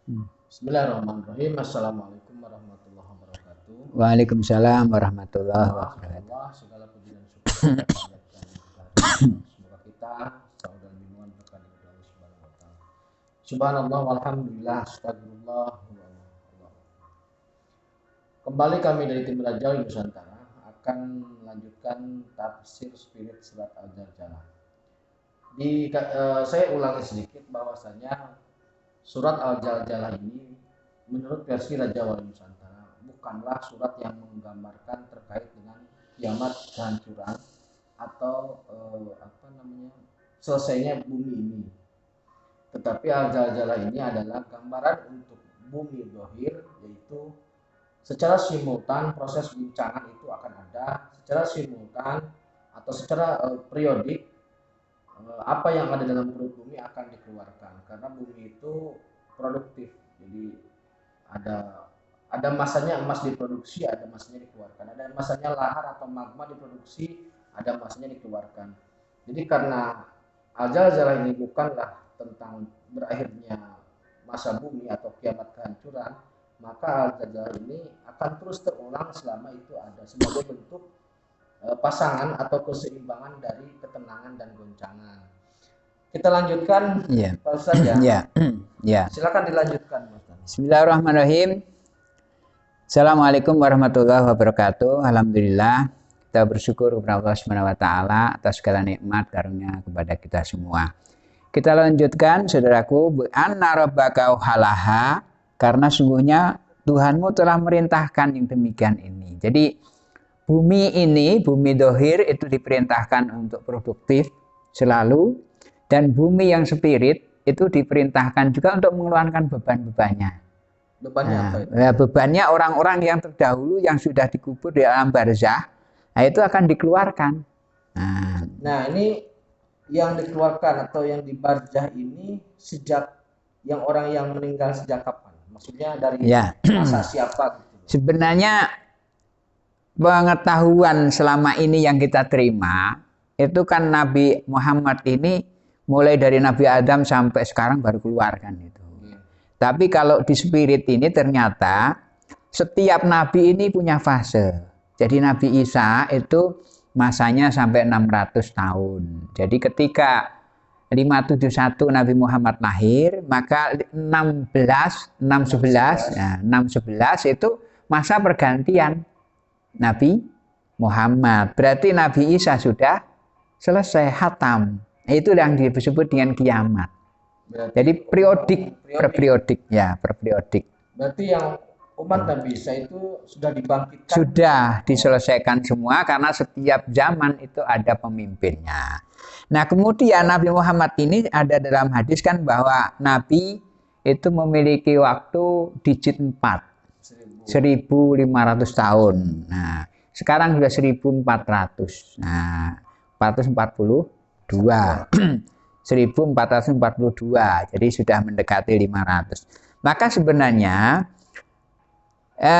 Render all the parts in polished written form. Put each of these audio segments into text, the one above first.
Bismillahirrahmanirrahim. Assalamualaikum warahmatullahi wabarakatuh. Waalaikumsalam warahmatullahi wabarakatuh. Alhamdulillah, segala puji dan syukur kita panjatkan kehadiran. Semoga kita selalu dalam lindungan berkah dari Allah Subhanahu wa taala. Subhanallah walhamdulillah, astagfirullah. Kembali kami dari tim Rajawi Nusantara akan melanjutkan tafsir spirit surat Al-Zalzalah. Saya ulangi sedikit bahwasanya surat Al-Zalzalah ini menurut versi Raja Wali Nusantara bukanlah surat yang menggambarkan terkait dengan kiamat kehancuran atau selesainya bumi ini. Tetapi Al-Zalzalah ini adalah gambaran untuk bumi zahir, yaitu secara simultan proses guncangan itu akan ada secara simultan atau secara periodik. Apa yang ada dalam perut bumi akan dikeluarkan karena bumi itu produktif, jadi ada masanya emas diproduksi, ada masanya dikeluarkan, ada masanya lahar atau magma diproduksi, ada masanya dikeluarkan. Jadi karena Al-Zalzalah ini bukanlah tentang berakhirnya masa bumi atau kiamat kehancuran, maka Al-Zalzalah ini akan terus terulang selama itu ada sebagai bentuk pasangan atau keseimbangan dari ketenangan dan goncangan. Kita lanjutkan, Pak Ustaz ya. Ya. Silakan dilanjutkan, Ustaz. Bismillahirrahmanirrahim. Assalamualaikum warahmatullahi wabarakatuh. Alhamdulillah, kita bersyukur kepada Allah Subhanahu wa taala atas segala nikmat karunia kepada kita semua. Kita lanjutkan, saudaraku, anna rabbaka halaha, karena sungguhnya Tuhanmu telah merintahkan yang demikian ini. Jadi bumi ini, bumi dohir itu diperintahkan untuk produktif selalu, dan bumi yang spirit itu diperintahkan juga untuk mengeluarkan beban-bebannya. Bebannya apa itu? Bebannya orang-orang yang terdahulu yang sudah dikubur di alam barzah, nah itu akan dikeluarkan. Nah ini yang dikeluarkan atau yang di barzah ini sejak yang orang yang meninggal sejak kapan? Maksudnya dari masa siapa? Gitu. Sebenarnya pengetahuan selama ini yang kita terima itu kan Nabi Muhammad ini mulai dari Nabi Adam sampai sekarang baru keluar kan itu. Tapi kalau di spirit ini ternyata setiap nabi ini punya fase. Jadi Nabi Isa itu masanya sampai 600 tahun. Jadi ketika 571 Nabi Muhammad lahir, maka 611 itu masa pergantian Nabi Muhammad. Berarti Nabi Isa sudah selesai khatam. Itu yang disebut dengan kiamat. Berarti jadi perperiodik. Berarti yang umat Nabi Isa itu sudah dibangkitkan. Sudah diselesaikan semua karena setiap zaman itu ada pemimpinnya. Nah, kemudian Nabi Muhammad ini ada dalam hadis kan bahwa Nabi itu memiliki waktu digit 4. 1500 tahun. Nah, sekarang sudah 1400. Nah, 442. 1442. Jadi sudah mendekati 500. Maka sebenarnya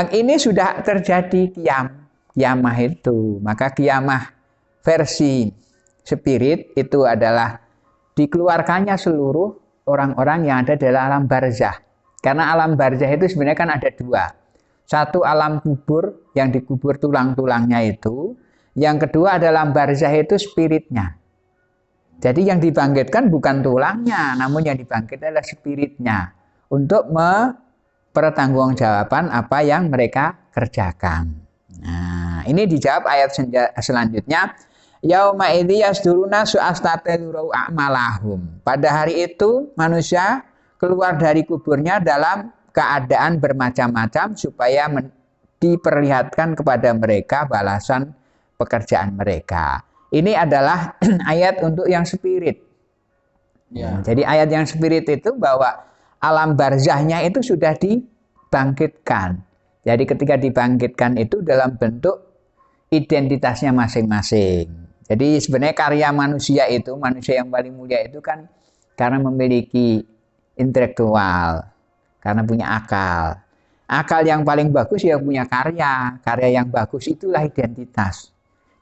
ini sudah terjadi kiamah itu. Maka kiamah versi spirit itu adalah dikeluarkannya seluruh orang-orang yang ada dalam alam barzah. Karena alam barzah itu sebenarnya kan ada dua. Satu alam kubur yang dikubur tulang-tulangnya itu. Yang kedua adalah alam barzah itu spiritnya. Jadi yang dibangkitkan bukan tulangnya, namun yang dibangkitkan adalah spiritnya. Untuk mempertanggungjawaban apa yang mereka kerjakan. Nah, ini dijawab ayat selanjutnya. Yauma idzi yasduruna su'astateluru a'malahum. Pada hari itu manusia keluar dari kuburnya dalam keadaan bermacam-macam supaya diperlihatkan kepada mereka balasan pekerjaan mereka. Ini adalah ayat untuk yang spirit. Ya. Jadi ayat yang spirit itu bahwa alam barzahnya itu sudah dibangkitkan. Jadi ketika dibangkitkan itu dalam bentuk identitasnya masing-masing. Jadi sebenarnya karya manusia itu, manusia yang paling mulia itu kan karena memiliki intelektual, karena punya akal. Akal yang paling bagus ya punya karya. Karya yang bagus itulah identitas.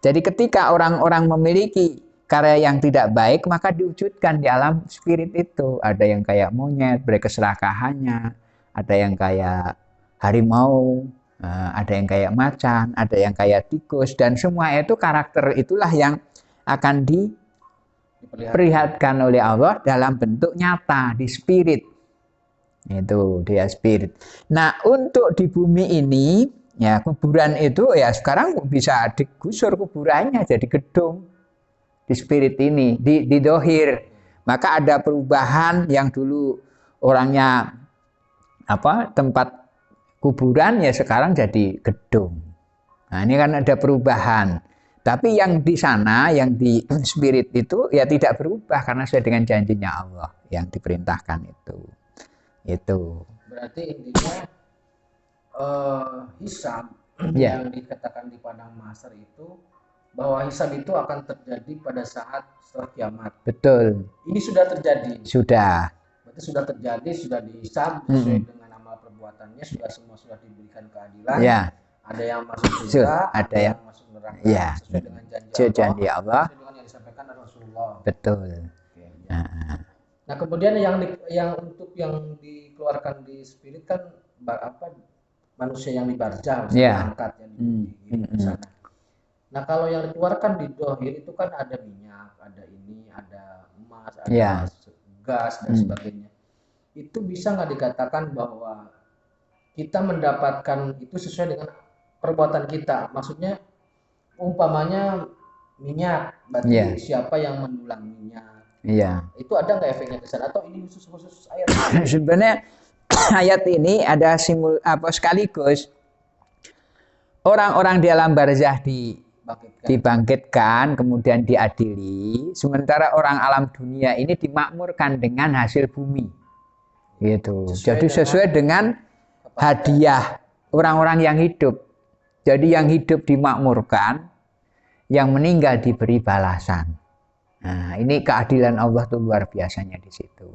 Jadi ketika orang-orang memiliki karya yang tidak baik, maka diwujudkan di alam spirit itu. Ada yang kayak monyet, berkeserakahannya. ada yang kayak harimau, ada yang kayak macan, ada yang kayak tikus, dan semua itu karakter itulah yang akan diperlihatkan oleh Allah dalam bentuk nyata di spirit. Itu dia spirit. Nah, untuk di bumi ini ya kuburan itu ya sekarang bisa digusur kuburannya jadi gedung di spirit ini, di dohir. Maka ada perubahan yang dulu orangnya tempat kuburan ya sekarang jadi gedung. Nah, ini kan ada perubahan. Tapi yang di sana, yang di spirit itu ya tidak berubah karena sesuai dengan janjinya Allah yang diperintahkan itu. Itu. Berarti intinya hisab yang dikatakan di padang mahsyar itu bahwa hisab itu akan terjadi pada saat setelah kiamat. Betul. Ini sudah terjadi. Sudah. Berarti sudah terjadi, sudah dihisab sesuai dengan amal perbuatannya, semua sudah diberikan keadilan. Ya. Ada yang masuk surga, ada yang masuk neraka. Ya. Sesuai dengan janji Allah. Sesuai dengan yang disampaikan Rasulullah. Betul. Oke, ya. Nah, kemudian yang untuk yang dikeluarkan di spirit kan manusia yang di barzah diangkat di sana. Nah, kalau yang dikeluarkan di dohir itu kan ada minyak, ada ini, ada emas, ada gas dan sebagainya. Itu bisa nggak dikatakan bahwa kita mendapatkan itu sesuai dengan perbuatan kita? Maksudnya umpamanya minyak, berarti siapa yang mendulang minyak? Itu ada nggak efeknya ke sana atau ini khusus ayat? Sebenarnya ayat ini ada sekaligus orang-orang di alam barzah dibangkitkan kemudian diadili, sementara orang alam dunia ini dimakmurkan dengan hasil bumi. Gitu. Jadi sesuai dengan hadiah orang-orang yang hidup. Jadi yang hidup dimakmurkan, yang meninggal diberi balasan. Nah, ini keadilan Allah tuh luar biasanya di situ.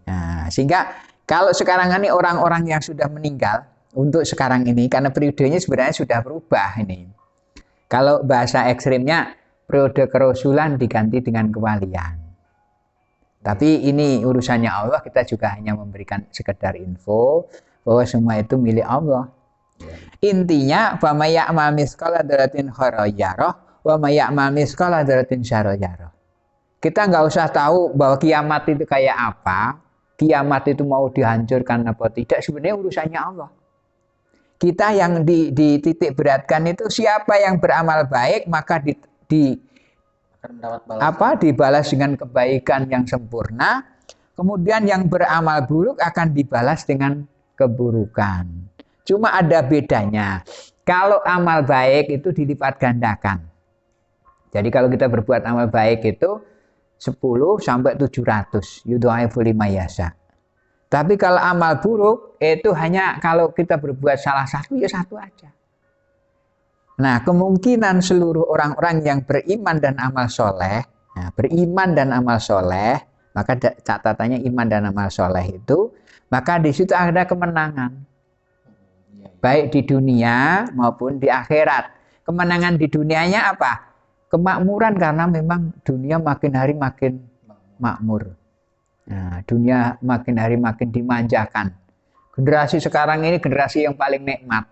Nah, sehingga kalau sekarang ini orang-orang yang sudah meninggal untuk sekarang ini karena periodenya sebenarnya sudah berubah ini. Kalau bahasa ekstrimnya periode kerasulan diganti dengan kewalian. Tapi ini urusannya Allah, kita juga hanya memberikan sekedar info bahwa semua itu milik Allah. Intinya fa may ya'mal mithqala dzarratin khairan yarah wa may ya'mal mithqala dzarratin syarran yarah. Kita nggak usah tahu bahwa kiamat itu kayak apa, kiamat itu mau dihancurkan apa tidak, sebenarnya urusannya Allah. Kita yang dititik beratkan itu siapa yang beramal baik maka dibalas dengan kebaikan yang sempurna, kemudian yang beramal buruk akan dibalas dengan keburukan. Cuma ada bedanya, kalau amal baik itu dilipat gandakan. Jadi kalau kita berbuat amal baik itu 10 sampai 700 yudhaifu liman yasha. Tapi kalau amal buruk itu hanya kalau kita berbuat salah satu ya satu aja. Nah, kemungkinan seluruh orang-orang yang beriman dan amal soleh, maka catatannya iman dan amal soleh itu, maka di situ ada kemenangan, baik di dunia maupun di akhirat. Kemenangan di dunianya apa? Kemakmuran, karena memang dunia makin hari makin makmur. Nah, dunia makin hari makin dimanjakan. Generasi sekarang ini generasi yang paling nikmat.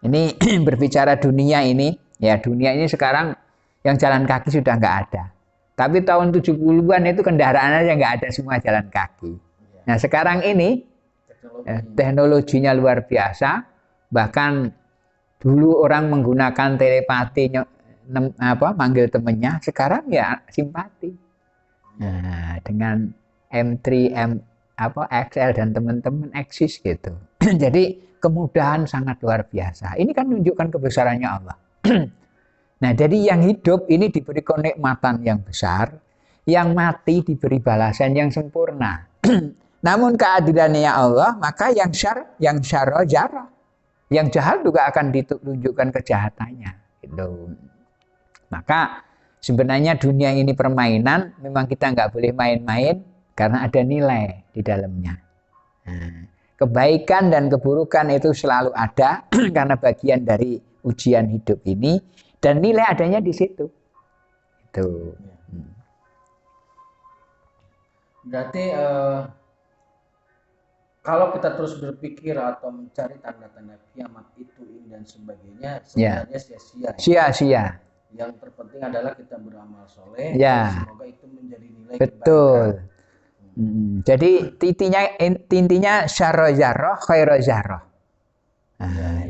Ini berbicara dunia ini, ya dunia ini sekarang yang jalan kaki sudah nggak ada. Tapi tahun 70-an itu kendaraan aja nggak ada, semua jalan kaki. Nah sekarang ini teknologinya luar biasa. Bahkan dulu orang menggunakan telepati manggil temennya, sekarang ya simpati. Nah, dengan M3, XL dan teman-teman eksis gitu. Jadi kemudahan sangat luar biasa. Ini kan menunjukkan kebesarannya Allah. Nah, jadi yang hidup ini diberi kenikmatan yang besar, yang mati diberi balasan yang sempurna. Namun keadilannya Allah, maka yang syarra jarah. Yang jahat juga akan ditunjukkan kejahatannya. Gitu. Maka sebenarnya dunia ini permainan, memang kita nggak boleh main-main karena ada nilai di dalamnya. Nah, kebaikan dan keburukan itu selalu ada karena bagian dari ujian hidup ini, dan nilai adanya di situ. Itu. Berarti kalau kita terus berpikir atau mencari tanda-tanda kiamat itu ini dan sebagainya, Ya, sebenarnya sia-sia. sia-sia. Yang terpenting adalah kita beramal soleh, Ya, dan semoga itu menjadi nilai betul. kebaikan. Jadi intinya syarro zarroh khairo zarroh.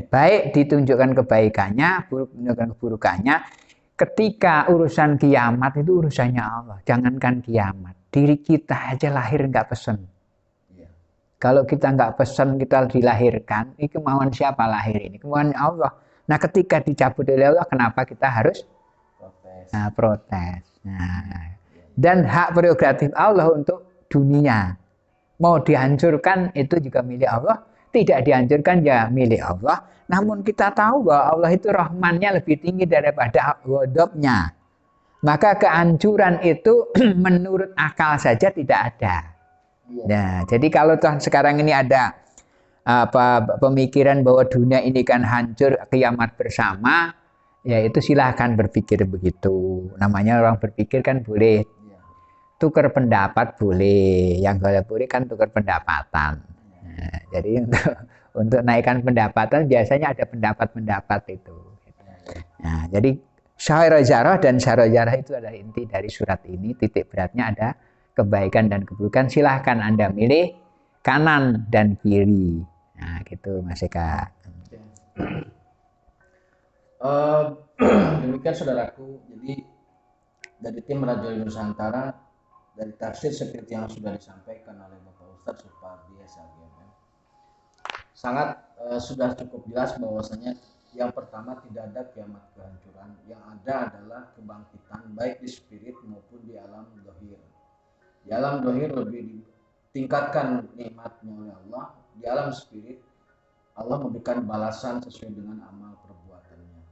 Baik ditunjukkan kebaikannya, buruk ditunjukkan keburukannya. Ketika urusan kiamat itu urusannya Allah. Jangankan kiamat, diri kita aja lahir nggak pesen. Ya. Kalau kita nggak pesen, kita dilahirkan, ini kemauan siapa lahir ini? Kemauan Allah. Nah, ketika dicabut oleh Allah, kenapa kita harus Protes. protes? Nah, dan hak prerogatif Allah untuk dunia. Mau dihancurkan itu juga milik Allah, tidak dihancurkan ya milik Allah. Namun kita tahu bahwa Allah itu rahmannya lebih tinggi daripada ghadabnya. Maka kehancuran itu menurut akal saja tidak ada. Nah, jadi kalau sekarang ini ada pemikiran bahwa dunia ini kan hancur, kiamat bersama, ya itu silahkan berpikir begitu. Namanya orang berpikir kan boleh. Tukar pendapat boleh, yang nggak boleh kan tukar pendapatan. Nah, jadi untuk naikkan pendapatan biasanya ada pendapat-pendapat itu. Nah, jadi syarah dan syarah itu adalah inti dari surat ini. Titik beratnya ada kebaikan dan keburukan. Silahkan Anda milih kanan dan kiri. Nah, gitu Mas Eka. Demikian saudaraku. Jadi dari tim Rajoli Nusantara, dari tafsir seperti yang sudah disampaikan oleh Bapak Ustadz Supardi SAGMM, sangat sudah cukup jelas bahwasanya yang pertama tidak ada kiamat kehancuran, yang ada adalah kebangkitan baik di spirit maupun di alam dohir. Di alam dohir lebih ditingkatkan nikmatnya oleh Allah, di alam spirit Allah memberikan balasan sesuai dengan amal perbuatannya.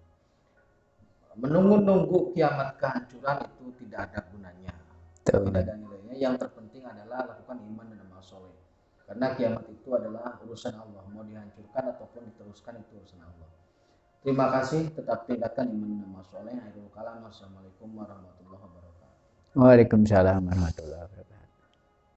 Menunggu-nunggu kiamat kehancuran itu tidak ada gunanya. Tidak ada nilainya. Yang terpenting adalah lakukan iman dan amal soleh. Karena kiamat itu adalah urusan Allah. Mau dihancurkan ataupun diteruskan itu urusan Allah. Terima kasih. Tetap tingkatkan iman dan amal soleh. Akhirul kalam. Assalamualaikum warahmatullahi wabarakatuh. Waalaikumsalam warahmatullahi wabarakatuh.